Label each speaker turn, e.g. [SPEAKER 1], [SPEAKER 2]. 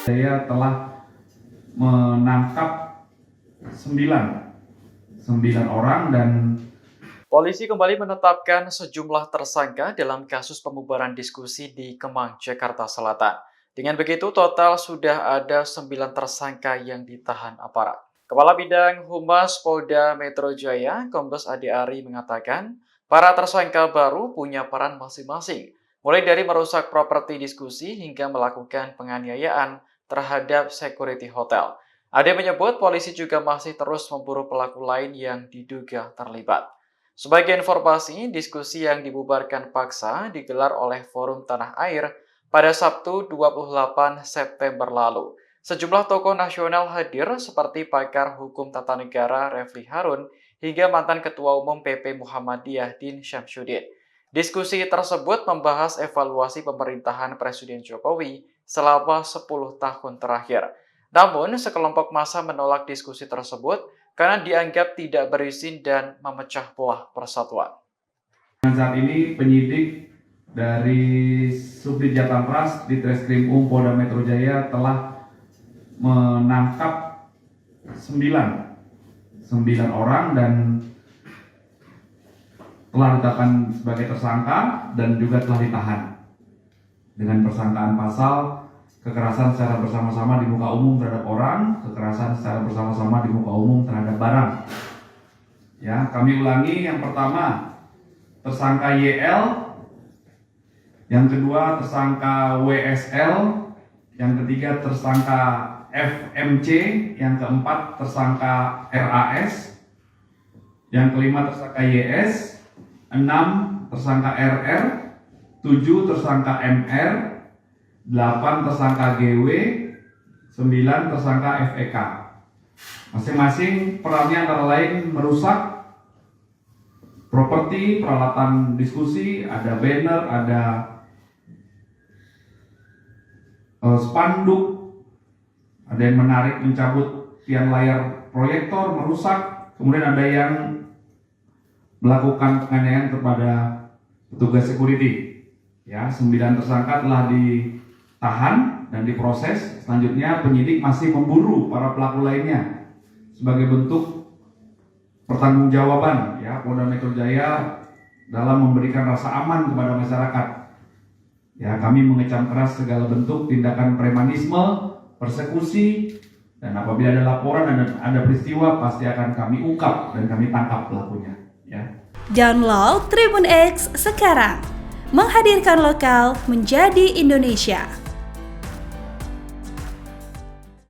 [SPEAKER 1] Saya telah menangkap 9 orang dan
[SPEAKER 2] polisi kembali menetapkan sejumlah tersangka dalam kasus pembubaran diskusi di Kemang, Jakarta Selatan. Dengan begitu, total sudah ada 9 tersangka yang ditahan aparat. Kepala Bidang Humas Polda Metro Jaya, Kombes Ade Ari mengatakan, para tersangka baru punya peran masing-masing, mulai dari merusak properti diskusi hingga melakukan penganiayaan terhadap security hotel. Ade menyebut polisi juga masih terus memburu pelaku lain yang diduga terlibat. Sebagai informasi, diskusi yang dibubarkan paksa digelar oleh Forum Tanah Air pada Sabtu 28 September lalu. Sejumlah tokoh nasional hadir seperti pakar hukum tata negara Refli Harun hingga mantan Ketua Umum PP Muhammadiyah Din Syamsuddin. Diskusi tersebut membahas evaluasi pemerintahan Presiden Jokowi selama 10 tahun terakhir. Namun, sekelompok massa menolak diskusi tersebut karena dianggap tidak berizin dan memecah belah persatuan.
[SPEAKER 1] saat ini penyidik dari Subdit Jatantras di Treskrim Polda Metro Jaya telah menangkap 9 orang dan telah ditetapkan sebagai tersangka dan juga telah ditahan dengan persangkaan pasal kekerasan secara bersama-sama di muka umum terhadap orang, kekerasan secara bersama-sama di muka umum terhadap barang. Ya, kami ulangi, yang pertama tersangka YL, yang kedua tersangka WSL, yang ketiga tersangka FMC, yang keempat tersangka RAS, yang kelima tersangka YS, 6 tersangka RR, 7 tersangka MR, 8 tersangka GW, 9 tersangka FEK. Masing-masing perannya antara lain merusak properti, peralatan diskusi, ada banner, ada spanduk, ada yang menarik, mencabut tiang layar proyektor, merusak, kemudian ada yang melakukan penganiayaan kepada petugas security. Ya, 9 tersangka telah ditahan dan diproses. Selanjutnya penyidik masih memburu para pelaku lainnya sebagai bentuk pertanggungjawaban ya Polda Metro Jaya dalam memberikan rasa aman kepada masyarakat. Ya, kami mengecam keras segala bentuk tindakan premanisme, persekusi, dan apabila ada laporan dan ada peristiwa pasti akan kami ungkap dan kami tangkap pelakunya. Ya.
[SPEAKER 3] Download Tribun X sekarang, menghadirkan lokal menjadi Indonesia.